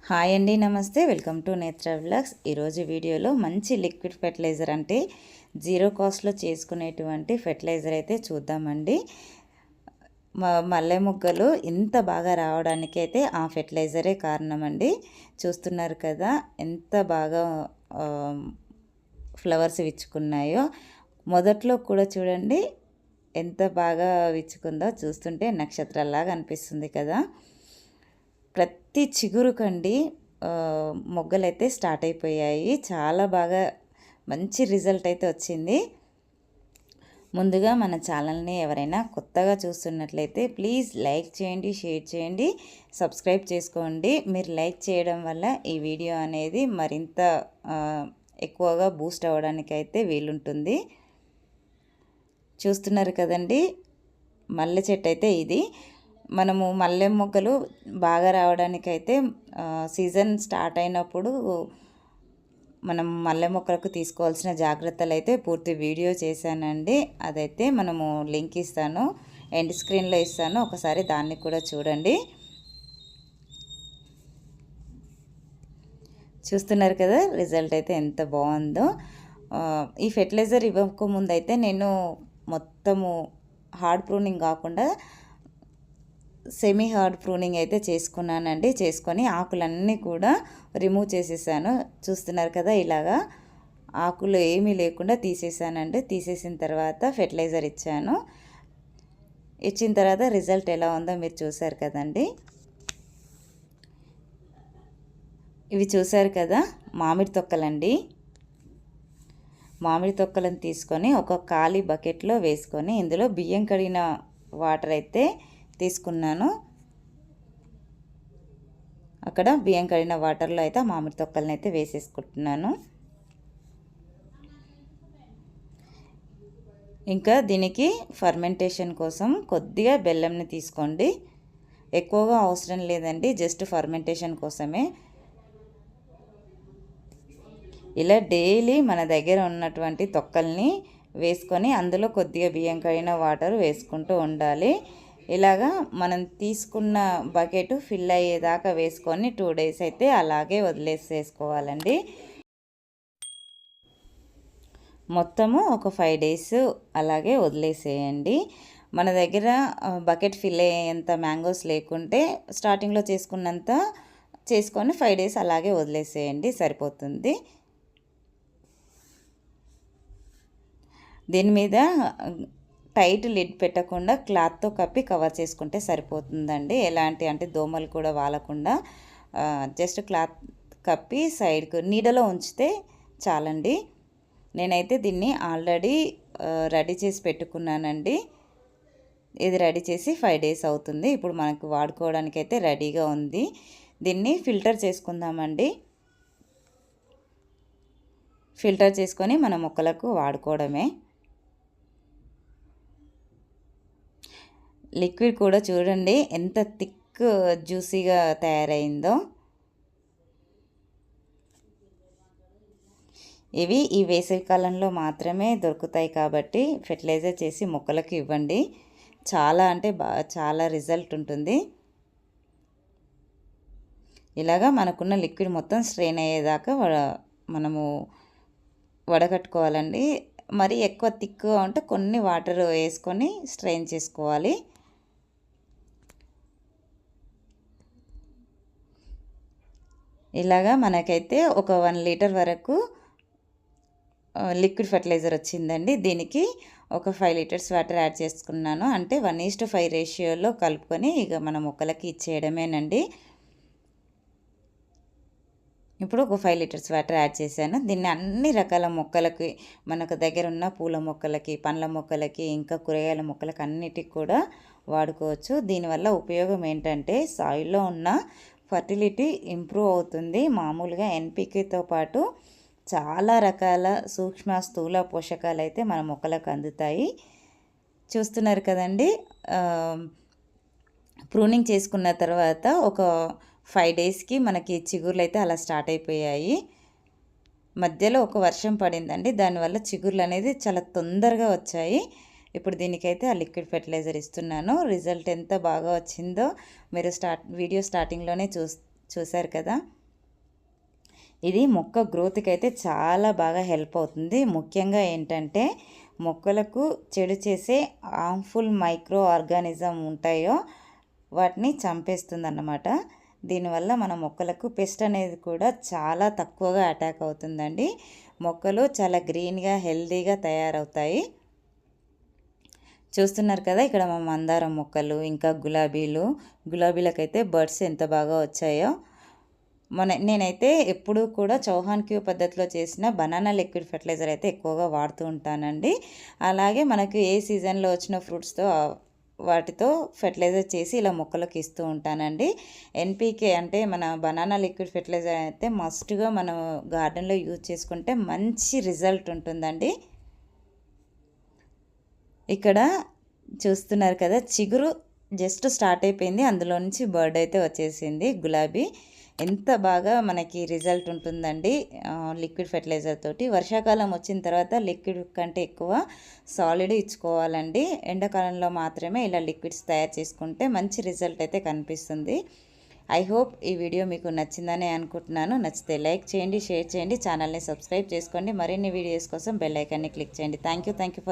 Hi అండి, నమస్తే. Welcome to నేత్ర వ్లాగ్స్. ఈరోజు వీడియోలో మంచి లిక్విడ్ ఫెర్టిలైజర్ అంటే జీరో కాస్ట్లో చేసుకునేటువంటి ఫెర్టిలైజర్ అయితే చూద్దామండి. మల్లె మొగ్గలు ఇంత బాగా రావడానికి అయితే ఆ ఫెర్టిలైజరే కారణమండి. చూస్తున్నారు కదా ఎంత బాగా ఫ్లవర్స్ విచ్చుకున్నాయో. మొదట్లో కూడా చూడండి ఎంత బాగా విచ్చుకుందో. చూస్తుంటే నక్షత్రాల్లాగా అనిపిస్తుంది కదా. ప్రతి చిగురుకండి మొగ్గలైతే స్టార్ట్ అయిపోయాయి. చాలా బాగా మంచి రిజల్ట్ అయితే వచ్చింది. ముందుగా మన ఛానల్ని ఎవరైనా కొత్తగా చూస్తున్నట్లయితే ప్లీజ్ లైక్ చేయండి, షేర్ చేయండి, సబ్స్క్రైబ్ చేసుకోండి. మీరు లైక్ చేయడం వల్ల ఈ వీడియో అనేది మరింత ఎక్కువగా బూస్ట్ అవ్వడానికి అయితే వీలుంటుంది. చూస్తున్నారు కదండి, మల్లె చెట్టు అయితే ఇది. మనము మల్లె మొగ్గలు బాగా రావడానికైతే సీజన్ స్టార్ట్ అయినప్పుడు మనం మల్లె మొక్కలకు తీసుకోవాల్సిన జాగ్రత్తలు అయితే పూర్తి వీడియో చేశానండి. అదైతే మనము లింక్ ఇస్తాను, ఎండ్ స్క్రీన్లో ఇస్తాను, ఒకసారి దాన్ని కూడా చూడండి. చూస్తున్నారు కదా రిజల్ట్ అయితే ఎంత బాగుందో. ఈ ఫెర్టిలైజర్ ఇవ్వకముందు అయితే నేను మొత్తము హార్డ్ ప్రూనింగ్ కాకుండా సెమీ హార్డ్ ప్రూనింగ్ అయితే చేసుకున్నానండి. చేసుకొని ఆకులన్నీ కూడా రిమూవ్ చేసేసాను. చూస్తున్నారు కదా, ఇలాగా ఆకులు ఏమీ లేకుండా తీసేసానండి. తీసేసిన తర్వాత ఫెర్టిలైజర్ ఇచ్చాను. ఇచ్చిన తర్వాత రిజల్ట్ ఎలా ఉందో మీరు చూసారు కదండి. ఇవి చూసారు కదా మామిడి తొక్కలండి. మామిడి తొక్కలను తీసుకొని ఒక ఖాళీ బకెట్లో వేసుకొని ఇందులో బియ్యం కడిగిన వాటర్ అయితే తీసుకున్నాను. అక్కడ బియ్యం కడిగిన వాటర్లో అయితే మామిడి తొక్కలను అయితే వేసేసుకుంటున్నాను. ఇంకా దీనికి ఫర్మెంటేషన్ కోసం కొద్దిగా బెల్లంని తీసుకోండి. ఎక్కువగా అవసరం లేదండి, జస్ట్ ఫర్మెంటేషన్ కోసమే. ఇలా డైలీ మన దగ్గర ఉన్నటువంటి తొక్కల్ని వేసుకొని అందులో కొద్దిగా బియ్యం కడిగిన వాటర్ వేసుకుంటూ ఉండాలి. ఇలాగా మనం తీసుకున్న బకెట్ ఫిల్ అయ్యేదాకా వేసుకొని 2 డేస్ అయితే అలాగే వదిలేసేసుకోవాలండి. మొత్తము ఒక 5 డేస్ అలాగే వదిలేసేయండి. మన దగ్గర బకెట్ ఫిల్ అయ్యేంత మ్యాంగోస్ లేకుంటే స్టార్టింగ్లో చేసుకున్నంత చేసుకొని 5 డేస్ అలాగే వదిలేసేయండి, సరిపోతుంది. దీని మీద టైట్ లిడ్ పెట్టకుండా క్లాత్తో కప్పి కవర్ చేసుకుంటే సరిపోతుందండి. ఎలాంటి అంటే దోమలు కూడా వాలకుండా జస్ట్ క్లాత్ కప్పి సైడ్కు నీడలో ఉంచితే చాలండి. నేనైతే దీన్ని ఆల్రెడీ రెడీ చేసి పెట్టుకున్నానండి. ఇది రెడీ చేసి 5 డేస్ అవుతుంది. ఇప్పుడు మనకు వాడుకోవడానికి అయితే రెడీగా ఉంది. దీన్ని ఫిల్టర్ చేసుకుందామండి. ఫిల్టర్ చేసుకొని మన మొక్కలకు వాడుకోవడమే. లిక్విడ్ కూడా చూడండి ఎంత థిక్ జ్యూసీగా తయారైందో. ఇవి ఈ వేసవికాలంలో మాత్రమే దొరుకుతాయి కాబట్టి ఫెర్టిలైజర్ చేసి మొక్కలకు ఇవ్వండి. చాలా అంటే చాలా రిజల్ట్ ఉంటుంది. ఇలాగా మనకున్న లిక్విడ్ మొత్తం స్ట్రెయిన్ అయ్యేదాకా మనము వడగట్టుకోవాలండి. మరి ఎక్కువ థిక్గా ఉంటే కొన్ని వాటర్ వేసుకొని స్ట్రెయిన్ చేసుకోవాలి. ఇలాగా మనకైతే ఒక 1 లీటర్ వరకు లిక్విడ్ ఫెర్టిలైజర్ వచ్చిందండి. దీనికి ఒక 5 లీటర్స్ వాటర్ యాడ్ చేసుకున్నాను. అంటే 1:5 రేషియోలో కలుపుకొని ఇక మన మొక్కలకి ఇచ్చేయడమేనండి. ఇప్పుడు ఒక 5 లీటర్స్ వాటర్ యాడ్ చేశాను. దీన్ని అన్ని రకాల మొక్కలకి, మనకు దగ్గర ఉన్న పూల మొక్కలకి, పండ్ల మొక్కలకి, ఇంకా కూరగాయల మొక్కలకి అన్నిటికి కూడా వాడుకోవచ్చు. దీనివల్ల ఉపయోగం ఏంటంటే సాయిల్లో ఉన్న ఫర్టిలిటీ ఇంప్రూవ్ అవుతుంది. మామూలుగా ఎన్పికేతో పాటు చాలా రకాల సూక్ష్మ స్థూల పోషకాలు అయితే మన మొక్కలకు అందుతాయి. చూస్తున్నారు కదండి. ప్రూనింగ్ చేసుకున్న తర్వాత ఒక 5 డేస్కి మనకి చిగుర్లు అయితే అలా స్టార్ట్ అయిపోయాయి. మధ్యలో ఒక వర్షం పడిందండి, దానివల్ల చిగుర్లు అనేది చాలా తొందరగా వచ్చాయి. ఇప్పుడు దీనికైతే ఆ లిక్విడ్ ఫెర్టిలైజర్ ఇస్తున్నాను. రిజల్ట్ ఎంత బాగా వచ్చిందో మీరు వీడియో స్టార్టింగ్లోనే చూసారు కదా. ఇది మొక్క గ్రోత్కి అయితే చాలా బాగా హెల్ప్ అవుతుంది. ముఖ్యంగా ఏంటంటే మొక్కలకు చెడు చేసే హార్మ్ఫుల్ మైక్రో ఆర్గానిజం ఉంటాయో వాటిని చంపేస్తుంది అన్నమాట. దీనివల్ల మన మొక్కలకు పెస్ట్ అనేది కూడా చాలా తక్కువగా అటాక్ అవుతుందండి. మొక్కలు చాలా గ్రీన్గా హెల్తీగా తయారవుతాయి. చూస్తున్నారు కదా, ఇక్కడ మా మందారం మొక్కలు ఇంకా గులాబీలకైతే బర్డ్స్ ఎంత బాగా వచ్చాయో. నేనైతే ఎప్పుడూ కూడా చౌహాన్ క్యూ పద్ధతిలో చేసిన బనానా లిక్విడ్ ఫెర్టిలైజర్ అయితే ఎక్కువగా వాడుతూ ఉంటానండి. అలాగే మనకు ఏ సీజన్లో వచ్చిన ఫ్రూట్స్తో వాటితో ఫెర్టిలైజర్ చేసి ఇలా మొక్కలకు ఇస్తూ ఉంటానండి. ఎన్పీకే అంటే మన బనానా లిక్విడ్ ఫెర్టిలైజర్ అయితే మస్ట్గా మనం గార్డెన్లో యూజ్ చేసుకుంటే మంచి రిజల్ట్ ఉంటుందండి. ఇక్కడ చూస్తున్నారు కదా, చిగురు జస్ట్ స్టార్ట్ అయిపోయింది, అందులో నుంచి బర్డ్ అయితే వచ్చేసింది. గులాబీ ఎంత బాగా మనకి రిజల్ట్ ఉంటుందండి లిక్విడ్ ఫెర్టిలైజర్ తోటి. వర్షాకాలం వచ్చిన తర్వాత లిక్విడ్ కంటే ఎక్కువ సాలిడ్ ఇచ్చుకోవాలండి. ఎండాకాలంలో మాత్రమే ఇలా లిక్విడ్స్ తయారు చేసుకుంటే మంచి రిజల్ట్ అయితే కనిపిస్తుంది. ఐ హోప్ ఈ వీడియో మీకు నచ్చిందని అనుకుంటున్నాను. నచ్చితే లైక్ చేయండి, షేర్ చేయండి, ఛానల్ని సబ్స్క్రైబ్ చేసుకోండి. మరిన్ని వీడియోస్ కోసం బెల్ ఐకాన్ని క్లిక్ చేయండి. Thank you for